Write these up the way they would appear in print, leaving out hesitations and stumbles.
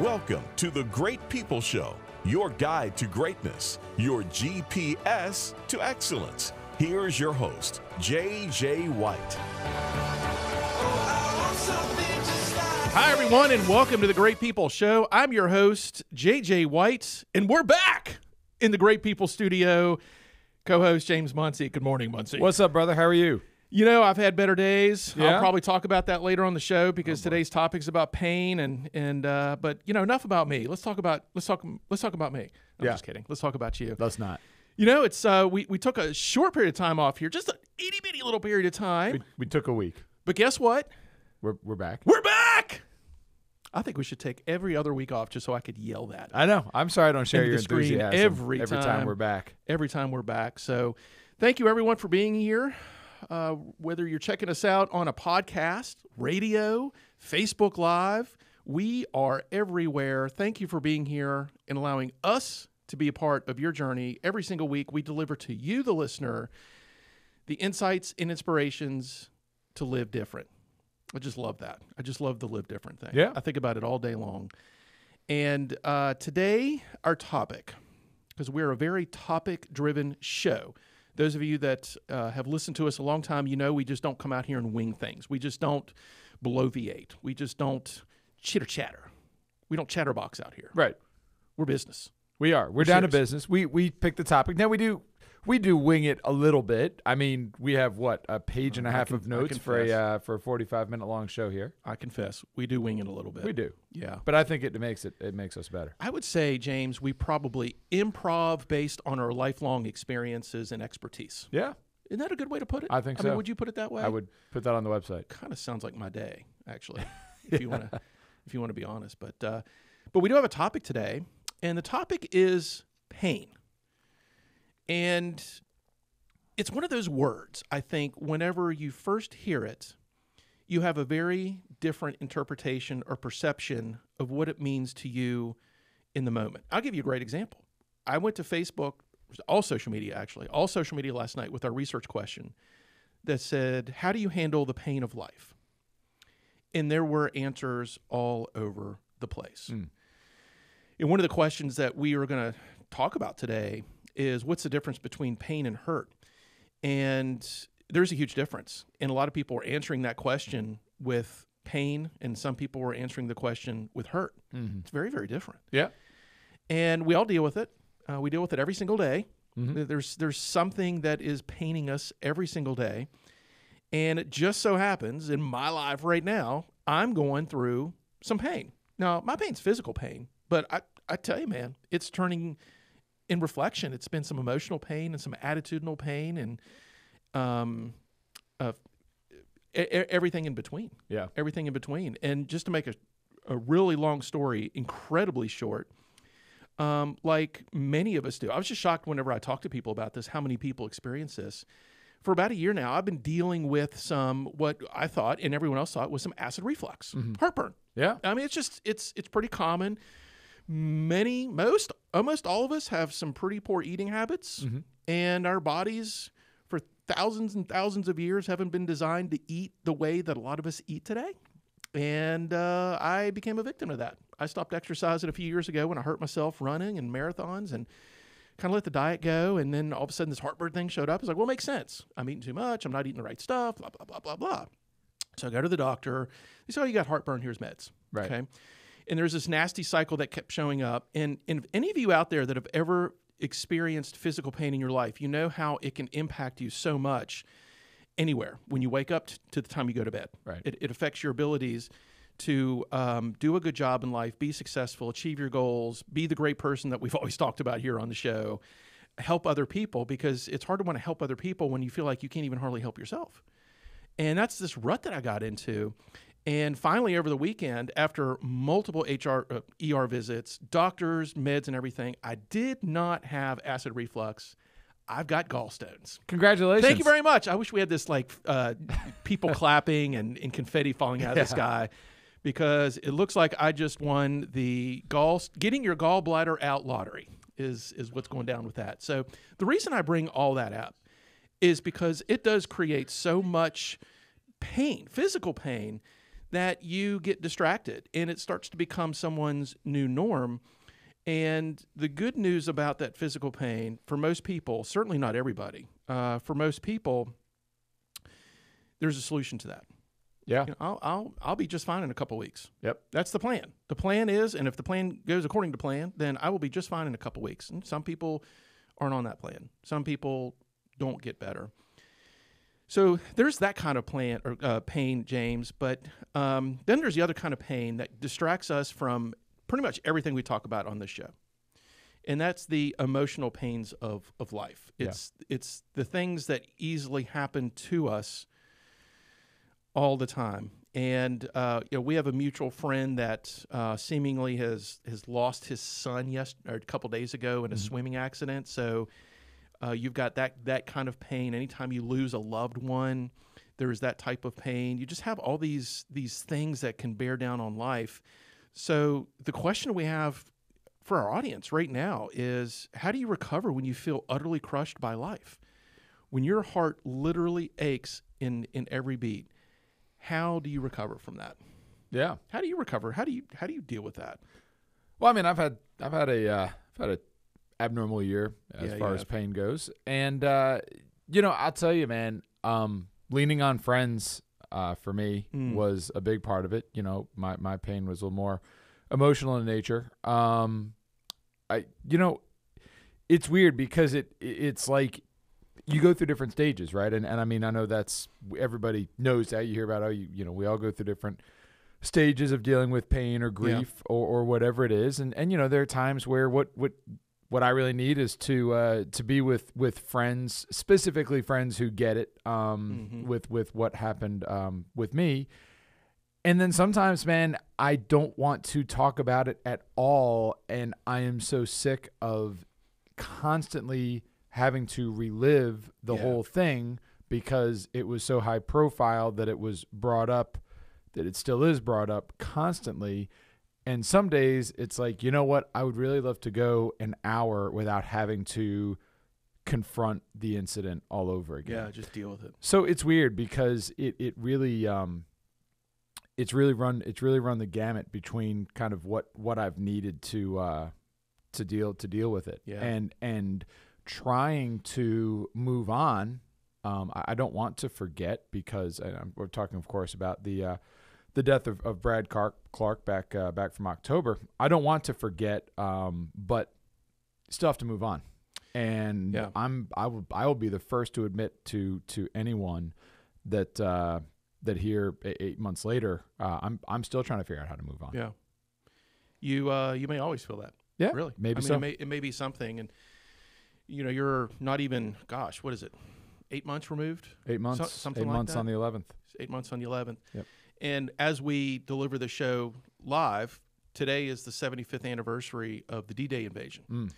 Welcome to the Great People Show, your guide to greatness, your GPS to excellence. Here's your host, J.J. White. Hi, everyone, and welcome to the Great People Show. I'm your host, J.J. White, and we're back in the Great People Studio. Co-host James Munsey. Good morning, Munsey. What's up, brother? How are you? You know, I've had better days. Yeah? I'll probably talk about that later on the show because today's topic is about pain but you know, enough about me. Let's talk about me. I'm just kidding. Let's talk about you. Let's not. You know, it's we took a short period of time off here, just an itty bitty little period of time. We took a week. But guess what? We're back. We're back. I think we should take every other week off just so I could yell that. I know. I'm sorry I don't share into your the screen enthusiasm every time we're back. Every time we're back. So thank you, everyone, for being here. Whether you're checking us out on a podcast, radio, Facebook Live, we are everywhere. Thank you for being here and allowing us to be a part of your journey. Every single week, we deliver to you, the listener, the insights and inspirations to live different. I just love that. I just love the live different thing. Yeah. I think about it all day long. And today, our topic, because we're a very topic-driven show. Those of you that have listened to us a long time, you know we just don't come out here and wing things. We just don't bloviate. We just don't chitter-chatter. We don't chatterbox out here. Right. We're business. We are. We're down to serious. business. We pick the topic. Now we do wing it a little bit. I mean, we have a page and a half of notes for a 45-minute long show here. I confess, we do wing it a little bit. We do. Yeah. But I think it makes us better. I would say, James, we probably improv based on our lifelong experiences and expertise. Yeah. Isn't that a good way to put it? I think so. mean, would you put it that way? I would put that on the website. Kind of sounds like my day, actually, if you want to be honest. But we do have a topic today, and the topic is pain. And it's one of those words, I think, whenever you first hear it, you have a very different interpretation or perception of what it means to you in the moment. I'll give you a great example. I went to Facebook, all social media last night with our research question that said, how do you handle the pain of life? And there were answers all over the place. And one of the questions that we are going to talk about today is what's the difference between pain and hurt? And there's a huge difference. And a lot of people are answering that question with pain, and some people are answering the question with hurt. Mm-hmm. It's very, very different. Yeah. And we all deal with it. We deal with it every single day. Mm-hmm. There's something that is paining us every single day. And it just so happens in my life right now, I'm going through some pain. Now, my pain's physical pain, but I tell you, man, it's turning... In reflection, it's been some emotional pain and some attitudinal pain and everything in between. Yeah. Everything in between. And just to make a really long story incredibly short, like many of us do. I was just shocked whenever I talk to people about this, how many people experience this. For about a year now, I've been dealing with what I thought and everyone else thought was some acid reflux, heartburn. Yeah. I mean, it's pretty common. Almost all of us have some pretty poor eating habits, and our bodies for thousands and thousands of years haven't been designed to eat the way that a lot of us eat today. And I became a victim of that. I stopped exercising a few years ago when I hurt myself running and marathons and kind of let the diet go. And then all of a sudden this heartburn thing showed up. I was like, well, it makes sense. I'm eating too much. I'm not eating the right stuff, blah, blah, blah, blah, blah. So I go to the doctor. They say, oh, you got heartburn. Here's meds. Right. Okay. And there's this nasty cycle that kept showing up. And if any of you out there that have ever experienced physical pain in your life, you know how it can impact you so much anywhere when you wake up to the time you go to bed. Right. It affects your abilities to do a good job in life, be successful, achieve your goals, be the great person that we've always talked about here on the show, help other people, because it's hard to want to help other people when you feel like you can't even hardly help yourself. And that's this rut that I got into. And finally, over the weekend, after multiple ER visits, doctors, meds, and everything, I did not have acid reflux. I've got gallstones. Congratulations. Thank you very much. I wish we had this people clapping and confetti falling out of the sky, because it looks like I just won the getting your gallbladder out lottery is what's going down with that. So the reason I bring all that up is because it does create so much pain, physical pain, that you get distracted and it starts to become someone's new norm. And the good news about that physical pain, for most people, certainly not everybody, for most people, there's a solution to that. Yeah. You know, I'll be just fine in a couple weeks. Yep. That's the plan. The plan is, and if the plan goes according to plan, then I will be just fine in a couple weeks. And some people aren't on that plan. Some people don't get better. So there's that kind of pain, James. But then there's the other kind of pain that distracts us from pretty much everything we talk about on this show. And that's the emotional pains of life. It's the things that easily happen to us all the time. And you know, we have a mutual friend that seemingly has lost his son a couple days ago in a swimming accident. So you've got that kind of pain. Anytime you lose a loved one, there's that type of pain. You just have all these things that can bear down on life. So the question we have for our audience right now is, how do you recover when you feel utterly crushed by life? When your heart literally aches in every beat, how do you recover from that? Yeah. How do you recover? How do you deal with that? Well, I mean, I've had a abnormal year as far as pain goes, and you know, I'll tell you, man, leaning on friends for me was a big part of it. You know, my pain was a little more emotional in nature. You know, it's weird because it's like you go through different stages, right? And I mean, I know that's, everybody knows that. You hear about how you know, we all go through different stages of dealing with pain or grief or whatever it is. And you know, there are times where what I really need is to be with friends, specifically friends who get it with what happened with me. And then sometimes, man, I don't want to talk about it at all, and I am so sick of constantly having to relive the whole thing because it was so high profile that it was brought up, that it still is brought up constantly. And some days it's like, you know what? I would really love to go an hour without having to confront the incident all over again. Yeah, just deal with it. So it's weird because it really it's really run the gamut between kind of what I've needed to deal with it. Yeah. And trying to move on. I don't want to forget because we're talking, of course, about the death of Brad Clark back from October. I don't want to forget, but still have to move on. And I will be the first to admit to anyone that here 8 months later, I'm still trying to figure out how to move on. Yeah, you may always feel that. Yeah, really. Maybe I mean, it may be something, and you know, you're not even. Gosh, what is it? 8 months removed. 8 months. Something 8 like months that? on the 11th. 8 months on the 11th. Yep. And as we deliver the show live, today is the 75th anniversary of the D-Day invasion.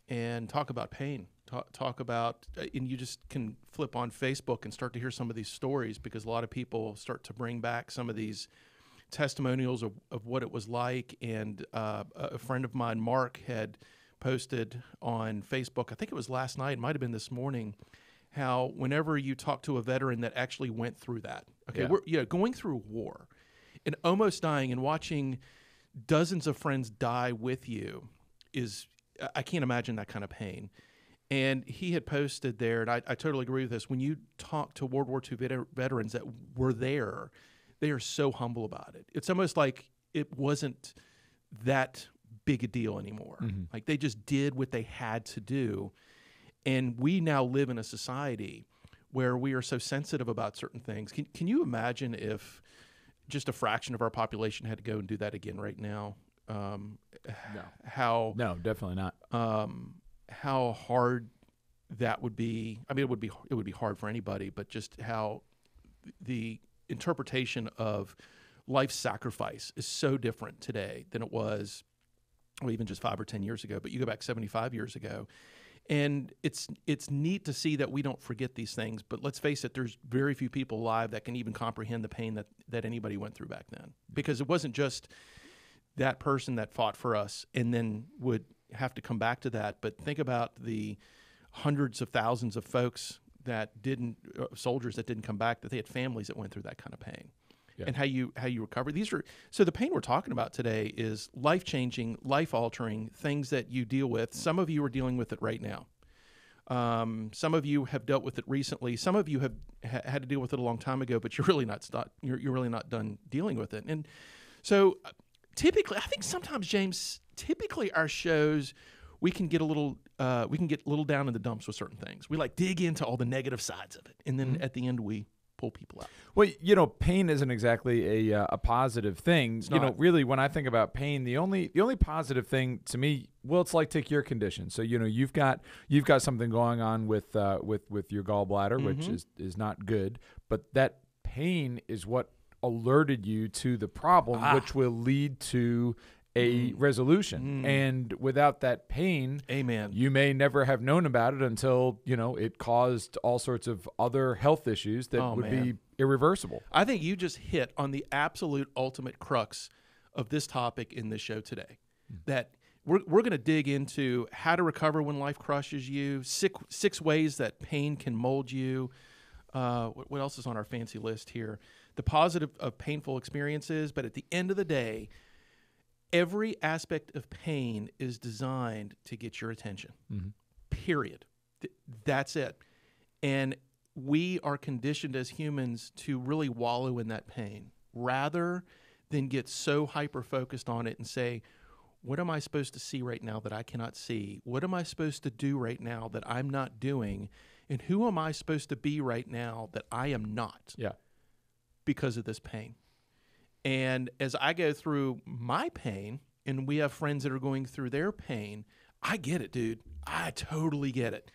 And talk about pain. Talk about, and you just can flip on Facebook and start to hear some of these stories because a lot of people start to bring back some of these testimonials of what it was like. And a friend of mine, Mark, had posted on Facebook, I think it was last night, it might have been this morning, how whenever you talk to a veteran that actually went through that, we're going through war and almost dying and watching dozens of friends die with you is, I can't imagine that kind of pain. And he had posted there, and I totally agree with this, when you talk to World War II veterans that were there, they are so humble about it. It's almost like it wasn't that big a deal anymore. Like they just did what they had to do. And we now live in a society where we are so sensitive about certain things. Can you imagine if just a fraction of our population had to go and do that again right now? No, definitely not. How hard that would be. I mean, it would be hard for anybody, but just how the interpretation of life sacrifice is so different today than it was, well, even just 5 or 10 years ago. But you go back 75 years ago, and it's neat to see that we don't forget these things. But let's face it, there's very few people alive that can even comprehend the pain that anybody went through back then, because it wasn't just that person that fought for us and then would have to come back to that. But think about the hundreds of thousands of folks that soldiers that didn't come back, that they had families that went through that kind of pain. and how you recover. So the pain we're talking about today is life-changing, life-altering things that you deal with. Some of you are dealing with it right now. Some of you have dealt with it recently. Some of you have had to deal with it a long time ago, but you're really not you're really not done dealing with it. And so typically, I think sometimes, James, typically our shows, we can get a little down in the dumps with certain things. We like dig into all the negative sides of it, and then at the end we pull people out. Well, pain isn't exactly a positive thing. Really, when I think about pain, the only positive thing to me, well, it's like take your condition. So you've got something going on with your gallbladder, which is not good, but that pain is what alerted you to the problem, which will lead to a resolution. And without that pain, amen, you may never have known about it until, it caused all sorts of other health issues that would be irreversible. I think you just hit on the absolute ultimate crux of this topic in this show today. That we're going to dig into how to recover when life crushes you, six ways that pain can mold you. What else is on our fancy list here? The positive of painful experiences, but at the end of the day, every aspect of pain is designed to get your attention, period. That's it. And we are conditioned as humans to really wallow in that pain rather than get so hyper-focused on it and say, what am I supposed to see right now that I cannot see? What am I supposed to do right now that I'm not doing? And who am I supposed to be right now that I am not because of this pain? And as I go through my pain, and we have friends that are going through their pain, I get it, dude. I totally get it.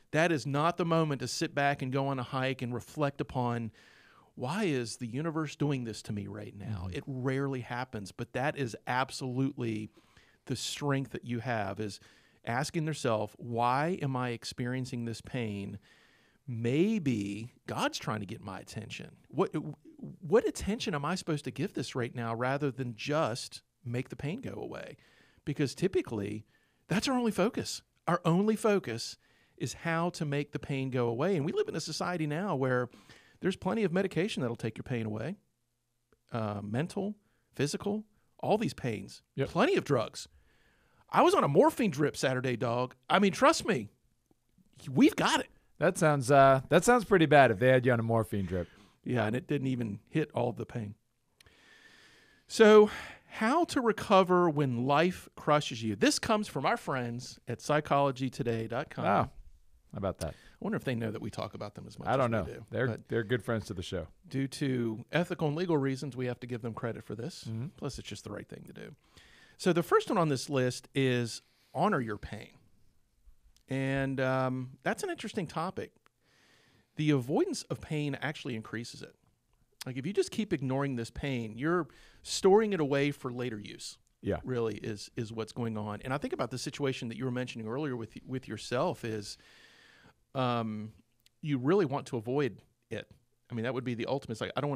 That is not the moment to sit back and go on a hike and reflect upon, why is the universe doing this to me right now? It rarely happens, but that is absolutely the strength that you have, is asking yourself, why am I experiencing this pain? Maybe God's trying to get my attention. What attention am I supposed to give this right now rather than just make the pain go away? Because typically, that's our only focus. Our only focus is how to make the pain go away. And we live in a society now where there's plenty of medication that'll take your pain away. Mental, physical, all these pains. Yep. Plenty of drugs. I was on a morphine drip Saturday, dog. I mean, trust me, we've got it. That sounds pretty bad if they had you on a morphine drip. Yeah, and it didn't even hit all of the pain. So, how to recover when life crushes you. This comes from our friends at psychologytoday.com. Oh, how about that? I wonder if they know that we talk about them as much I don't as know. we do. They're good friends to the show. Due to ethical and legal reasons, we have to give them credit for this. Plus, it's just the right thing to do. So the first one on this list is honor your pain. And that's an interesting topic. The avoidance of pain actually increases it. Like if you just keep ignoring this pain, you're storing it away for later use. Yeah. Really is what's going on. And I think about the situation that you were mentioning earlier with yourself is you really want to avoid it. I mean, that would be the ultimate. It's like I don't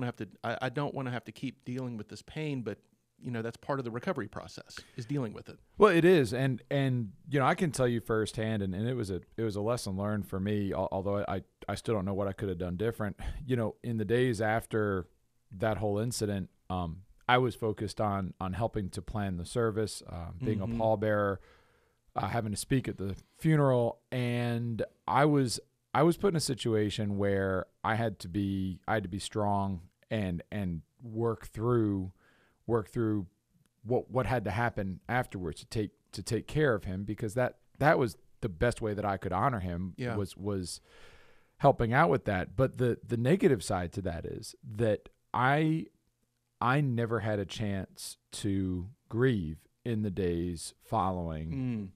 want to have to keep dealing with this pain, but that's part of the recovery process, is dealing with it. Well, it is, and I can tell you firsthand, and it was a lesson learned for me. Although I still don't know what I could have done different. In the days after that whole incident, I was focused on helping to plan the service, being a pallbearer, having to speak at the funeral, and I was put in a situation where I had to be strong and work through what had to happen afterwards to take care of him, because that was the best way that I could honor him. Was helping out with that. But the negative side to that is that I never had a chance to grieve in the days following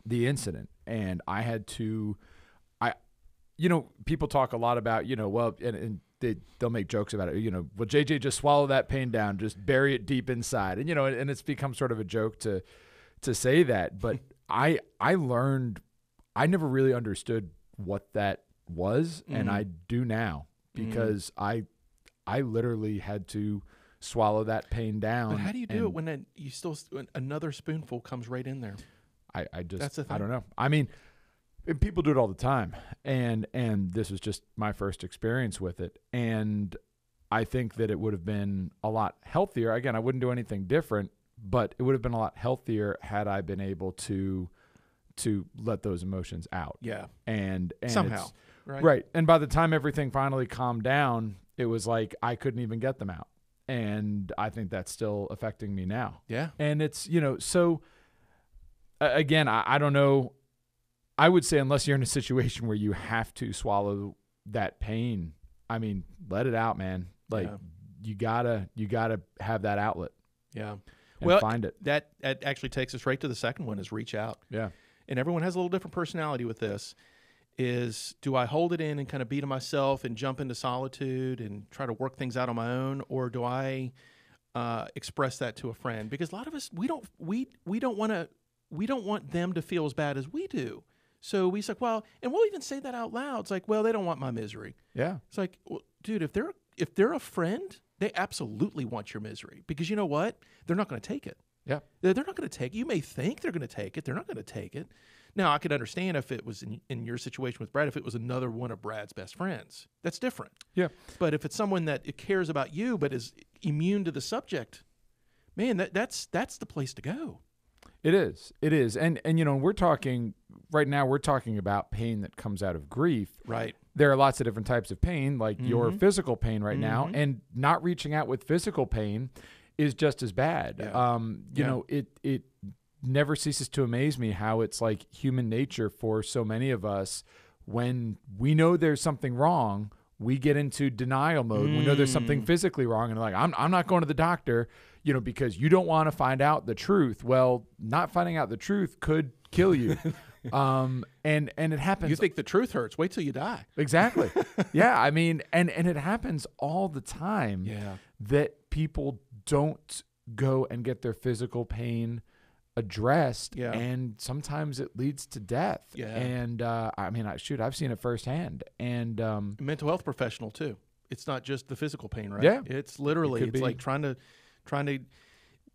the incident, and I had to. People talk a lot about and they'll make jokes about it. Well, JJ, just swallow that pain down, just bury it deep inside. And, and it's become sort of a joke to say that. But I learned, I never really understood what that was. And I do now, because I literally had to swallow that pain down. But how do you do it when another spoonful comes right in there? That's the thing. I don't know. I mean, people do it all the time, and this was just my first experience with it. And I think that it would have been a lot healthier. Again, I wouldn't do anything different, but it would have been a lot healthier had I been able to let those emotions out. Yeah. And somehow. Right. And by the time everything finally calmed down, it was like I couldn't even get them out. And I think that's still affecting me now. Yeah. And it's, so again, I don't know. I would say unless you're in a situation where you have to swallow that pain, I mean, let it out, man. Like you gotta have that outlet. Yeah. And find it. That actually takes us right to the second one, is reach out. Yeah. And everyone has a little different personality with this. Is, do I hold it in and kind of be to myself and jump into solitude and try to work things out on my own, or do I express that to a friend? Because a lot of us, we don't want them to feel as bad as we do. So we say, well, and we'll even say that out loud. It's like, well, they don't want my misery. Yeah. It's like, well, dude, if they're a friend, they absolutely want your misery, because you know what? They're not going to take it. Yeah. They're not going to take it. You may think they're going to take it. They're not going to take it. Now, I could understand if it was in your situation with Brad, if it was another one of Brad's best friends. That's different. Yeah. But if it's someone that cares about you but is immune to the subject, man, that's the place to go. It is. And we're talking right now, we're talking about pain that comes out of grief. Right. There are lots of different types of pain, like your physical pain right now, and not reaching out with physical pain is just as bad. Yeah. It never ceases to amaze me how it's like human nature for so many of us. When we know there's something wrong, we get into denial mode. We know there's something physically wrong, and like, I'm not going to the doctor, because you don't want to find out the truth. Well, not finding out the truth could kill you. And it happens. You think the truth hurts? Wait till you die. Exactly. Yeah. I mean, and it happens all the time. Yeah. That people don't go and get their physical pain addressed, and sometimes it leads to death. Yeah. And I mean, I've seen it firsthand. And mental health professional too. It's not just the physical pain, right? Yeah. It's literally it's like trying to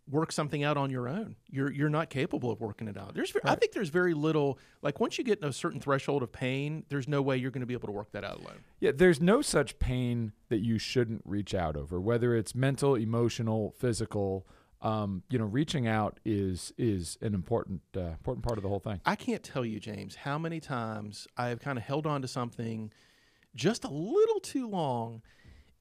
work something out on your own. You're not capable of working it out. I think there's very little, like, once you get a certain threshold of pain, there's no way you're going to be able to work that out alone. Yeah, there's no such pain that you shouldn't reach out over, whether it's mental, emotional, physical. Reaching out is an important part of the whole thing. I can't tell you, James, how many times I've kind of held on to something just a little too long,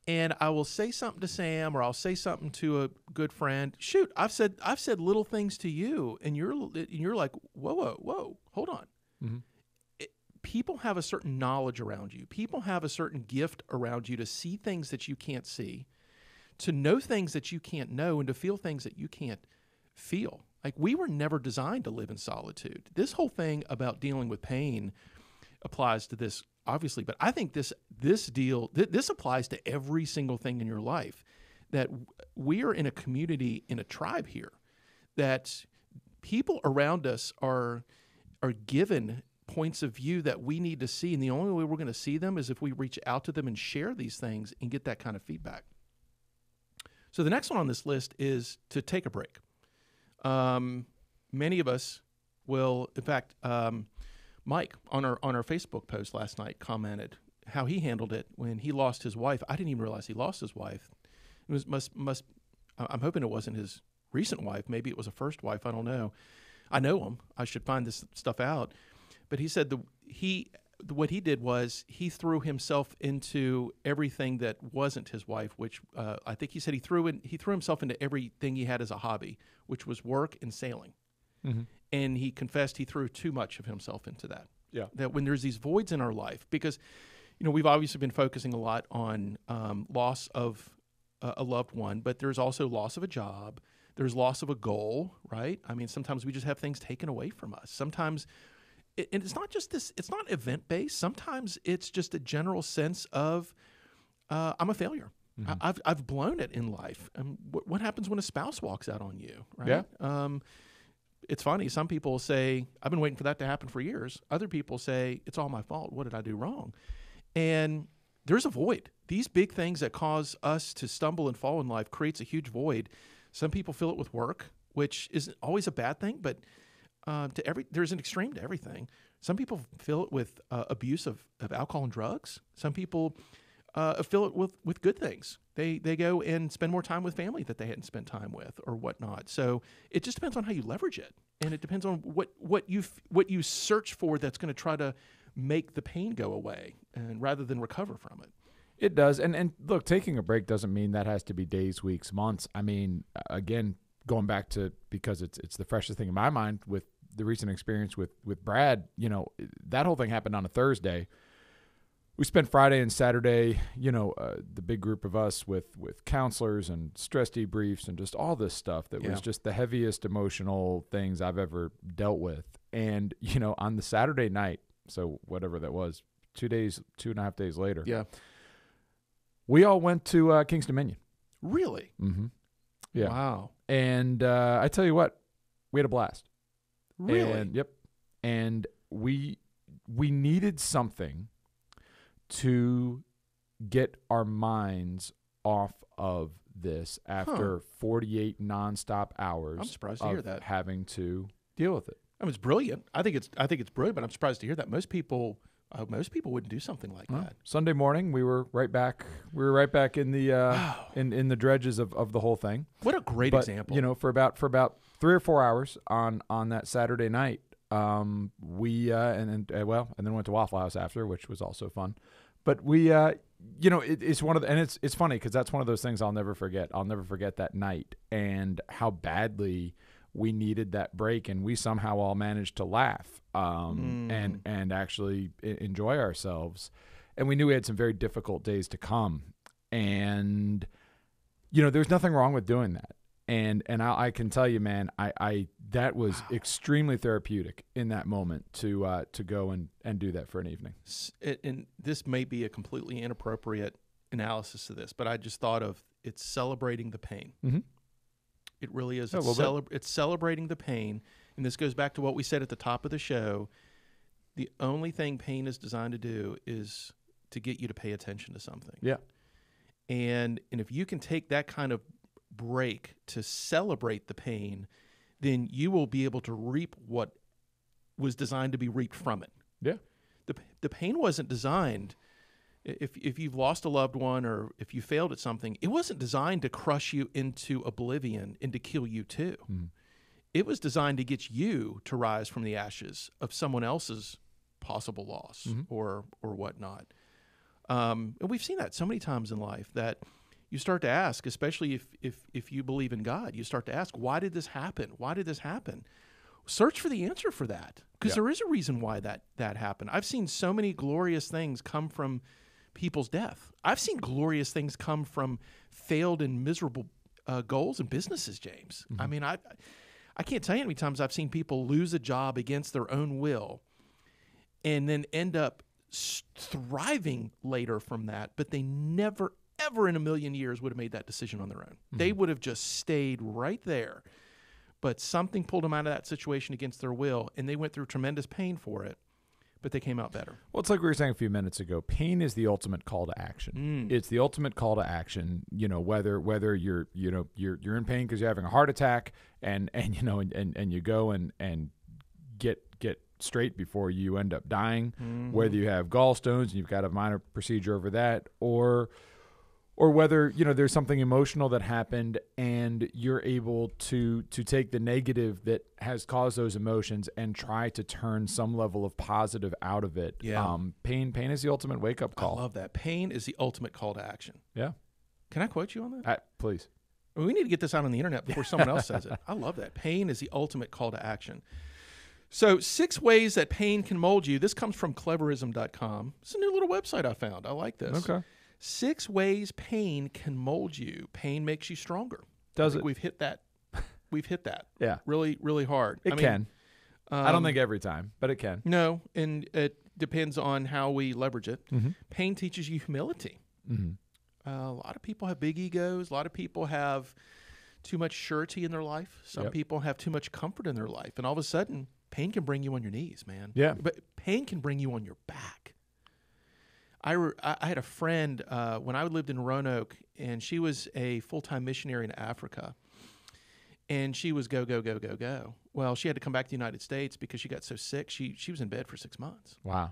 and I will say something to Sam, or I'll say something to a good friend. Shoot, I've said little things to you, and you're like, whoa, hold on. Mm-hmm. People have a certain knowledge around you. People have a certain gift around you to see things that you can't see, to know things that you can't know, and to feel things that you can't feel. Like, we were never designed to live in solitude. This whole thing about dealing with pain applies to this, obviously, but I think this applies to every single thing in your life, that we are in a community, in a tribe here, that people around us are given points of view that we need to see, and the only way we're going to see them is if we reach out to them and share these things and get that kind of feedback. So the next one on this list is to take a break. Many of us will, in fact, Mike on our Facebook post last night commented how he handled it when he lost his wife. I didn't even realize he lost his wife. It was I'm hoping it wasn't his recent wife. Maybe it was a first wife. I don't know. I know him. I should find this stuff out. But he said what he did was he threw himself into everything that wasn't his wife, which I think he said he threw himself into everything he had as a hobby, which was work and sailing. Mm-hmm. And he confessed he threw too much of himself into that. Yeah. That when there's these voids in our life, because we've obviously been focusing a lot on loss of a loved one, but there's also loss of a job. There's loss of a goal, right? I mean, sometimes we just have things taken away from us. Sometimes. And it's not just this, it's not event-based. Sometimes it's just a general sense of, I'm a failure. Mm-hmm. I've blown it in life. And what happens when a spouse walks out on you, right? Yeah. It's funny. Some people say, I've been waiting for that to happen for years. Other people say, it's all my fault. What did I do wrong? And there's a void. These big things that cause us to stumble and fall in life creates a huge void. Some people fill it with work, which isn't always a bad thing, but there's an extreme to everything. Some people fill it with abuse of alcohol and drugs. Some people fill it with good things. They go and spend more time with family that they hadn't spent time with or whatnot. So it just depends on how you leverage it, and it depends on what you search for that's going to try to make the pain go away, and rather than recover from it. It does. And look, taking a break doesn't mean that has to be days, weeks, months. I mean, again, going back to, because it's the freshest thing in my mind with the recent experience with Brad, that whole thing happened on a Thursday. We spent Friday and Saturday, the big group of us with counselors and stress debriefs and just all this stuff that was just the heaviest emotional things I've ever dealt with. And, on the Saturday night, so whatever that was, 2.5 days later. Yeah. We all went to King's Dominion. Really? Mm-hmm. Yeah. Wow. And I tell you what, we had a blast. Really? And, yep. And we needed something to get our minds off of this after 48 nonstop hours. I'm surprised to hear that. Having to deal with it. I mean, it's brilliant. I think it's brilliant, but I'm surprised to hear that. Most people wouldn't do something like that. Sunday morning, we were right back. We were right back in the in the dredges of the whole thing. What a great example! For about 3 or 4 hours on that Saturday night, we and then went to Waffle House after, which was also fun. But we, it's one of the, and it's funny because that's one of those things I'll never forget. I'll never forget that night and how badly we needed that break, and we somehow all managed to laugh and actually enjoy ourselves. And we knew we had some very difficult days to come, and there's nothing wrong with doing that. And I can tell you, man, I that was extremely therapeutic in that moment to go and do that for an evening. And this may be a completely inappropriate analysis of this, but I just thought of it's celebrating the pain. Mm-hmm. It really is. It's celebrating the pain. And this goes back to what we said at the top of the show. The only thing pain is designed to do is to get you to pay attention to something. Yeah. And if you can take that kind of break to celebrate the pain, then you will be able to reap what was designed to be reaped from it. Yeah. The pain wasn't designed. If you've lost a loved one or if you failed at something, it wasn't designed to crush you into oblivion and to kill you too. Mm. It was designed to get you to rise from the ashes of someone else's possible loss or whatnot. And we've seen that so many times in life that you start to ask, especially if you believe in God, you start to ask, why did this happen? Why did this happen? Search for the answer for that, because there is a reason why that happened. I've seen so many glorious things come from people's death. I've seen glorious things come from failed and miserable goals and businesses, James. Mm-hmm. I mean, I can't tell you how many times I've seen people lose a job against their own will and then end up thriving later from that, but they never, ever in a million years would have made that decision on their own. Mm-hmm. They would have just stayed right there, but something pulled them out of that situation against their will, and they went through tremendous pain for it. But they came out better. Well, it's like we were saying a few minutes ago. Pain is the ultimate call to action. It's the ultimate call to action. Whether you're in pain because you're having a heart attack, and you go and get straight before you end up dying. Mm-hmm. Whether you have gallstones and you've got a minor procedure over that, or whether there's something emotional that happened and you're able to take the negative that has caused those emotions and try to turn some level of positive out of it. Yeah. Pain is the ultimate wake-up call. I love that. Pain is the ultimate call to action. Yeah. Can I quote you on that? Please. We need to get this out on the internet before someone else says it. I love that. Pain is the ultimate call to action. So 6 ways that pain can mold you. This comes from cleverism.com. It's a new little website I found. I like this. Okay. 6 ways pain can mold you. Pain makes you stronger. Does it? We've hit that. Yeah. Really, really hard. It can. I don't think every time, but it can. No, and it depends on how we leverage it. Mm-hmm. Pain teaches you humility. Mm-hmm. A lot of people have big egos. A lot of people have too much surety in their life. Some people have too much comfort in their life. And all of a sudden, pain can bring you on your knees, man. Yeah. But pain can bring you on your back. I had a friend when I lived in Roanoke, and she was a full-time missionary in Africa, and she was go. Well, she had to come back to the United States because she got so sick. She was in bed for 6 months. Wow.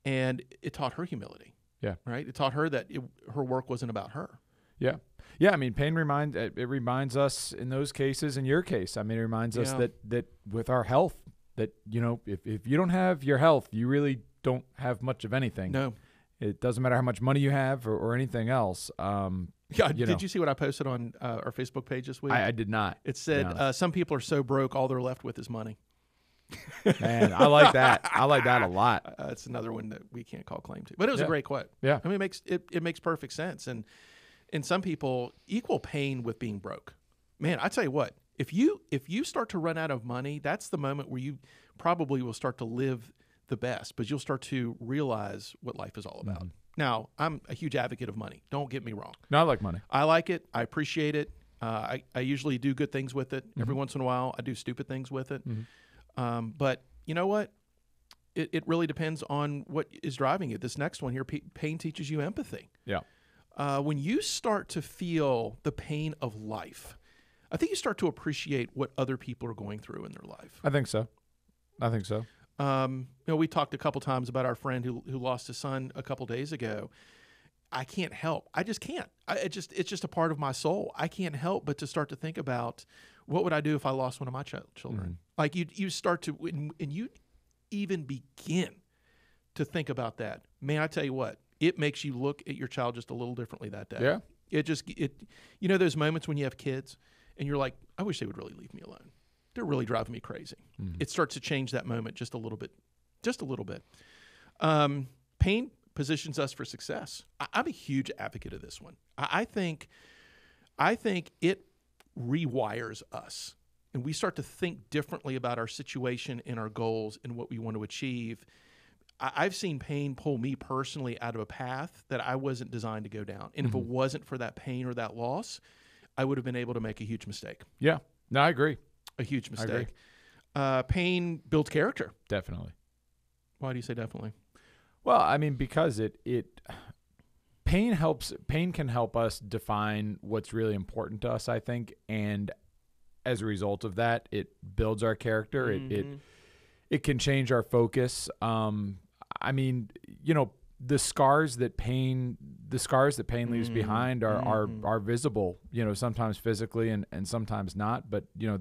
And it taught her humility. Yeah. Right. It taught her that her work wasn't about her. Yeah. Yeah. I mean, pain reminds us in those cases, in your case, I mean, it reminds us that with our health, that, you know, if you don't have your health, you really don't have much of anything. No. It doesn't matter how much money you have or anything else. Did you see what I posted on our Facebook page this week? I did not. It said, some people are so broke, all they're left with is money. Man, I like that. I like that a lot. It's another one that we can't call claim to. But it was a great quote. Yeah. I mean, it makes perfect sense. And some people equal pain with being broke. Man, I tell you what, if you start to run out of money, that's the moment where you probably will start to live the best, but you'll start to realize what life is all about. Now, I'm a huge advocate of money. Don't get me wrong. No, I like money. I like it. I appreciate it. I usually do good things with it. Every once in a while, I do stupid things with it. But you know what? It really depends on what is driving you. This next one here, pain teaches you empathy. Yeah. When you start to feel the pain of life, I think you start to appreciate what other people are going through in their life. I think so. You know, we talked a couple times about our friend who lost his son a couple days ago. I can't help. I just can't. It's just a part of my soul. I can't help but to start to think about what would I do if I lost one of my children. Like you start to, and you even begin to think about that. Man, I tell you what, it makes you look at your child just a little differently that day. Yeah. You know those moments when you have kids and you're like, I wish they would really leave me alone. They're really driving me crazy. It starts to change that moment just a little bit. Pain positions us for success. I'm a huge advocate of this one. I think it rewires us, and we start to think differently about our situation and our goals and what we want to achieve. I've seen pain pull me personally out of a path that I wasn't designed to go down. And if it wasn't for that pain or that loss, I would have been able to make a huge mistake. Yeah. No, I agree. A huge mistake. Pain builds character. Definitely. Why do you say definitely? Well, I mean, because pain can help us define what's really important to us, I think, and as a result of that, it builds our character. It can change our focus. I mean, you know, the scars that pain leaves behind are visible, you know, sometimes physically and sometimes not, but you know,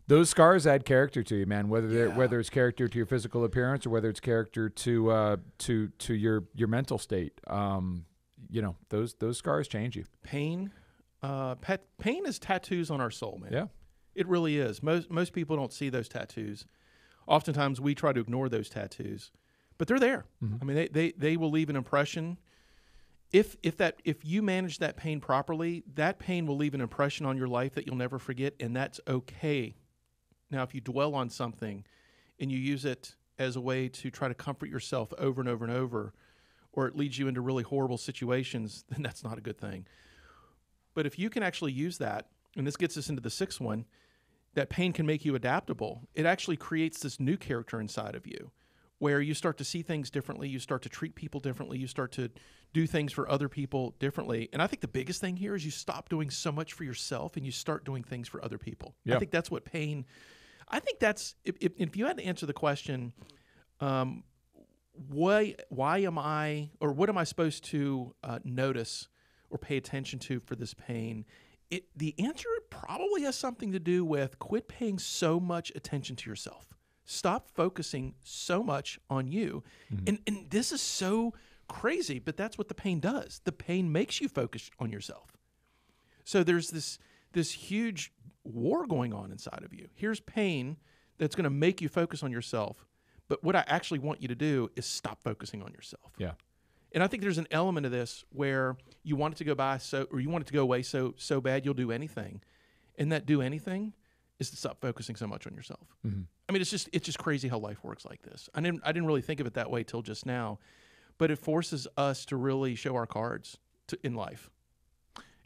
those scars add character to you, man, whether it's character to your physical appearance or whether it's character to your mental state. You know, those scars change you. Pain is tattoos on our soul, man. Yeah. It really is. Most people don't see those tattoos. Oftentimes we try to ignore those tattoos, but they're there. I mean, they will leave an impression. If you manage that pain properly, that pain will leave an impression on your life that you'll never forget, and that's okay. Now, if you dwell on something and you use it as a way to try to comfort yourself over and over and over, or it leads you into really horrible situations, then that's not a good thing. But if you can actually use that, and this gets us into the sixth one, that pain can make you adaptable. It actually creates this new character inside of you where you start to see things differently, you start to treat people differently, you start to do things for other people differently. And I think the biggest thing here is you stop doing so much for yourself and you start doing things for other people. Yeah. I think that's what pain, I think that's, if you had to answer the question, why am I, or what am I supposed to notice or pay attention to for this pain? The answer probably has something to do with quit paying so much attention to yourself. Stop focusing so much on you. And this is so crazy, but that's what the pain does. The pain makes you focus on yourself. So there's this huge war going on inside of you. Here's pain that's going to make you focus on yourself. But what I actually want you to do is stop focusing on yourself. Yeah. And I think there's an element of this where you want it to go by or you want it to go away so bad you'll do anything. And that do anything is to stop focusing so much on yourself. I mean, it's just crazy how life works like this. I didn't really think of it that way till just now, but it forces us to really show our cards in life.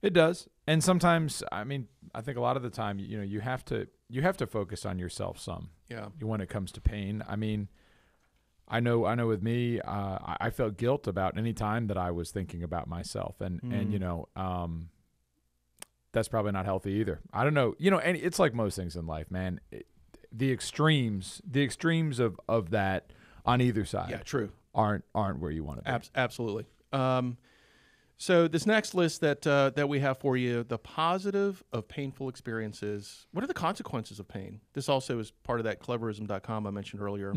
It does. And sometimes, I mean, I think a lot of the time, you know, you have to focus on yourself some. Yeah. When it comes to pain. I mean, I know with me, I felt guilt about any time that I was thinking about myself, and you know, that's probably not healthy either. I don't know, you know, and it's like most things in life, man. The extremes of that on either side, yeah, true, aren't where you want to be. Absolutely. So this next list that we have for you, the positive of painful experiences. What are the consequences of pain? This also is part of that cleverism.com I mentioned earlier.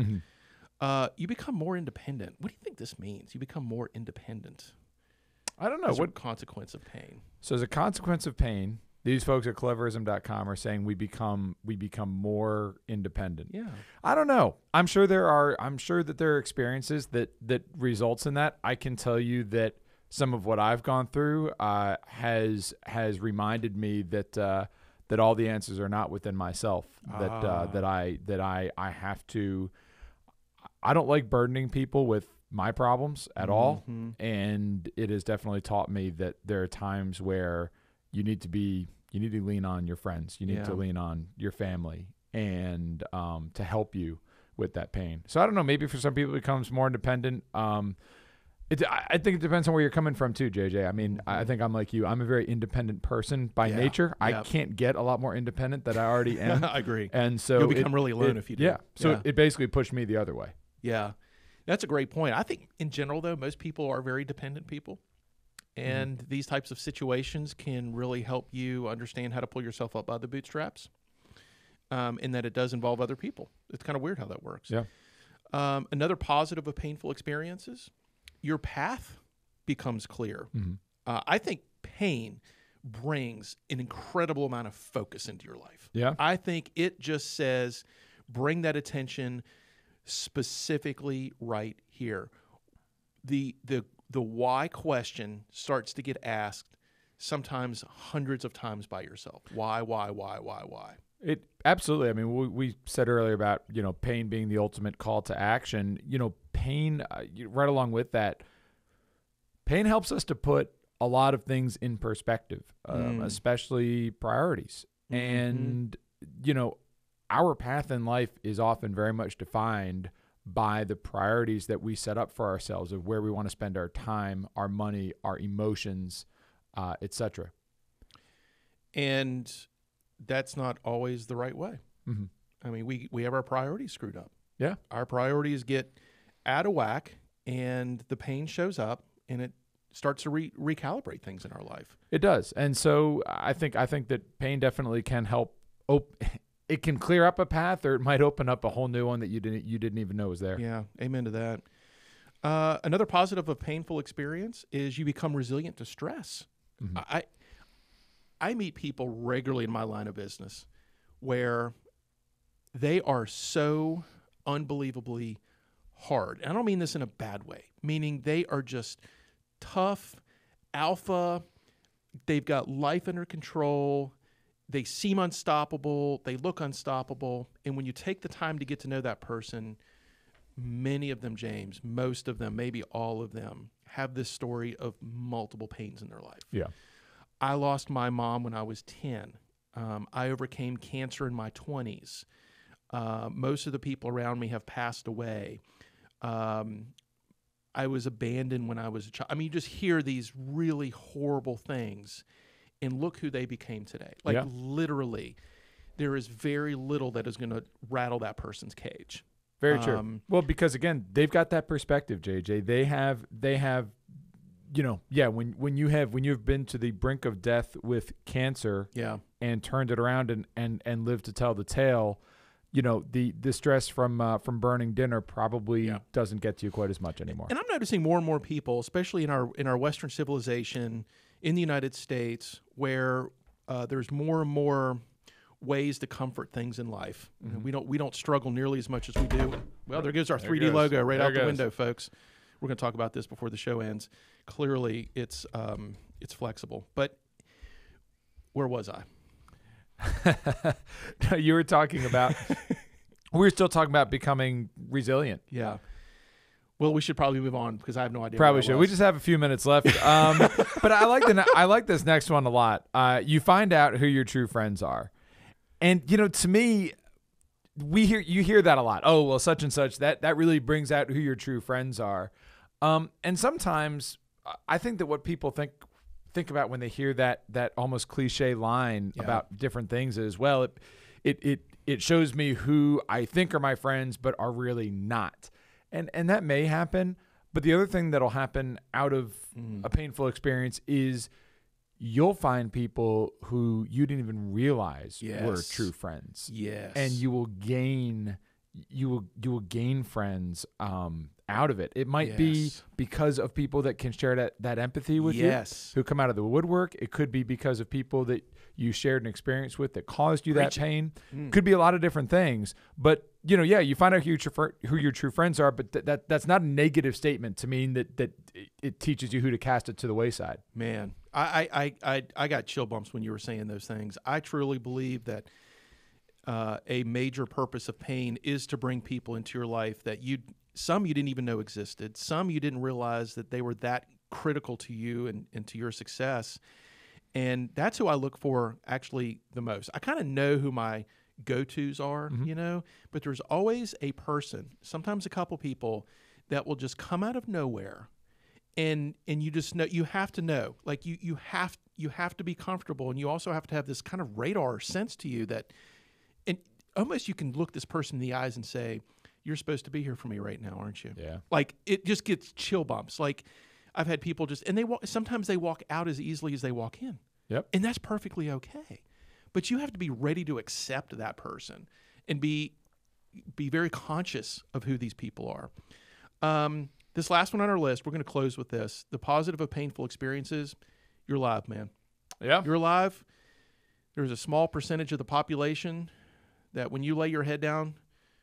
You become more independent. What do you think this means? You become more independent. I don't know. What consequence of pain? So as a consequence of pain, these folks at cleverism.com are saying we become more independent. Yeah. I don't know. I'm sure there are experiences that results in that. I can tell you that some of what I've gone through has reminded me that all the answers are not within myself. That I have to. I don't like burdening people with my problems at all, and it has definitely taught me that there are times where you need to lean on your friends, you need to lean on your family, and to help you with that pain. So I don't know. Maybe for some people it becomes more independent. I think it depends on where you're coming from too, JJ. I mean, I think I'm like you. I'm a very independent person by nature. I can't get a lot more independent than I already am. I agree. And so you'll become really alone if you do. Yeah. So it basically pushed me the other way. Yeah. That's a great point. I think in general, though, most people are very dependent people. And these types of situations can really help you understand how to pull yourself up by the bootstraps, and that it does involve other people. It's kind of weird how that works. Yeah. Another positive of painful experiences, your path becomes clear. I think pain brings an incredible amount of focus into your life. Yeah. I think it just says, bring that attention specifically right here. The why question starts to get asked sometimes hundreds of times by yourself. Why? It absolutely. I mean, we said earlier about, pain being the ultimate call to action. Pain, right along with that, pain helps us to put a lot of things in perspective, especially priorities. And, our path in life is often very much defined by the priorities that we set up for ourselves of where we want to spend our time, our money, our emotions, etc. And that's not always the right way. I mean, we have our priorities screwed up. Yeah. Our priorities get out of whack, and the pain shows up, and it starts to recalibrate things in our life. It does. And so I think that pain definitely can help. It can clear up a path, or it might open up a whole new one that you didn't even know was there. Yeah, amen to that. Another positive of painful experience is you become resilient to stress. I meet people regularly in my line of business where they are so unbelievably hard. And I don't mean this in a bad way, meaning they are just tough, alpha. They've got life under control. They seem unstoppable. They look unstoppable. And when you take the time to get to know that person, many of them, James, most of them, maybe all of them, have this story of multiple pains in their life. Yeah. I lost my mom when I was 10. I overcame cancer in my 20s. Most of the people around me have passed away. I was abandoned when I was a child. I mean, you just hear these really horrible things. And look who they became today. Like literally, there is very little that is going to rattle that person's cage. Very true. Well, because again, they've got that perspective, JJ. They have, when you've been to the brink of death with cancer, and turned it around and lived to tell the tale, the stress from burning dinner probably doesn't get to you quite as much anymore. And I'm noticing more and more people, especially in our Western civilization, in the United States, where there's more and more ways to comfort things in life. We don't struggle nearly as much as we do. Well, there goes our 3D logo right out the window, folks. We're going to talk about this before the show ends. Clearly, it's flexible. But where was I? You were talking about. We were still talking about becoming resilient. Yeah. Well, we should probably move on because I have no idea. Probably should. We just have a few minutes left. But I like this next one a lot. You find out who your true friends are, and to me, you hear that a lot. Oh, well, such and such. That really brings out who your true friends are. And sometimes I think that what people think about when they hear that almost cliche line about different things is, well, it shows me who I think are my friends but are really not. And that may happen, But the other thing that'll happen out of a painful experience is you'll find people who you didn't even realize were true friends. Yes. And you will gain friends out of it. It might be because of people that can share that empathy with you, who come out of the woodwork. It could be because of people that you shared an experience with that caused you that pain. Could be a lot of different things. But you find out who your true friends are, but that's not a negative statement to mean that it teaches you who to cast it to the wayside. Man, I got chill bumps when you were saying those things. I truly believe that a major purpose of pain is to bring people into your life that some you didn't even know existed, some you didn't realize that they were that critical to you and to your success. And that's who I look for actually the most. I kind of know who my go-tos are, but there's always a person, sometimes a couple people, that will just come out of nowhere, and you just know, you have to know, like you have to be comfortable, and you also have to have this kind of radar sense to you that, and almost you can look this person in the eyes and say, "You're supposed to be here for me right now, aren't you?" Yeah. Like it just gets chill bumps. Like I've had people sometimes they walk out as easily as they walk in. Yep. And that's perfectly okay. But you have to be ready to accept that person and be very conscious of who these people are. This last one on our list, we're going to close with this. The positive of painful experiences, you're alive, man. Yeah. You're alive. There's a small percentage of the population that when you lay your head down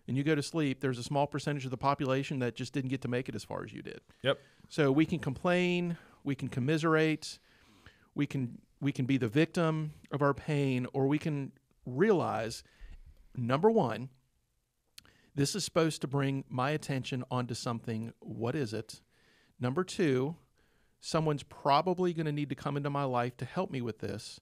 and you go to sleep, there's a small percentage of the population that just didn't get to make it as far as you did. Yep. So we can complain, we can commiserate, we can be the victim of our pain, or we can realize, number one, this is supposed to bring my attention onto something. What is it? Number two, someone's probably going to need to come into my life to help me with this.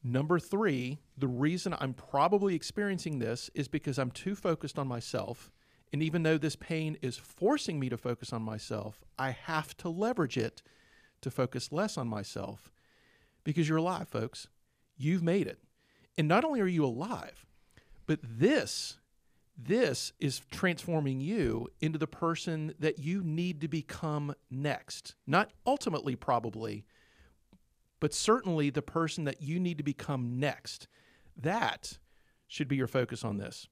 Number three, the reason I'm probably experiencing this is because I'm too focused on myself. And even though this pain is forcing me to focus on myself, I have to leverage it to focus less on myself. Because you're alive, folks. You've made it. And not only are you alive, but this is transforming you into the person that you need to become next. Not ultimately, probably, but certainly the person that you need to become next. That should be your focus on this.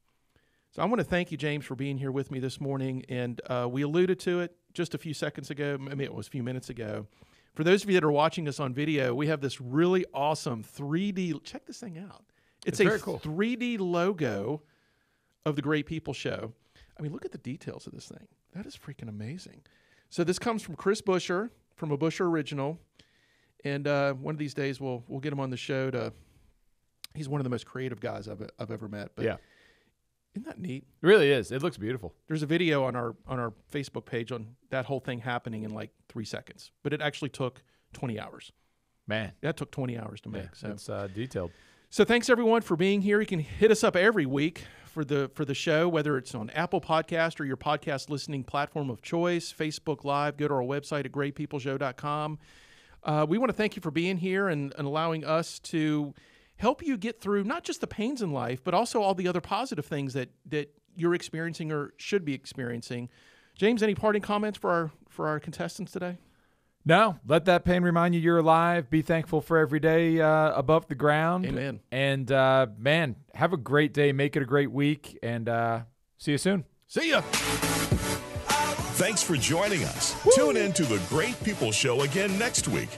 So I want to thank you, James, for being here with me this morning. And we alluded to it just a few seconds ago. I mean, it was a few minutes ago. For those of you that are watching us on video, we have this really awesome 3D. Check this thing out. It's a very cool 3D logo of the Great People Show. I mean, look at the details of this thing. That is freaking amazing. So this comes from Chris Busher, from a Busher original. And one of these days we'll get him on the show. He's one of the most creative guys I've ever met. But yeah. Isn't that neat? It really is. It looks beautiful. There's a video on our Facebook page on that whole thing happening in like 3 seconds, but it actually took 20 hours. Man, that took 20 hours to make. Yeah, so it's detailed. So thanks everyone for being here. You can hit us up every week for the show, whether it's on Apple Podcast or your podcast listening platform of choice, Facebook Live. Go to our website at greatpeopleshow.com. We want to thank you for being here and allowing us to help you get through not just the pains in life, but also all the other positive things that you're experiencing or should be experiencing. James, any parting comments for our contestants today? No, let that pain remind you you're alive. Be thankful for every day above the ground. Amen. And, man, have a great day. Make it a great week. And see you soon. See ya. Thanks for joining us. Tune in to The Great People Show again next week.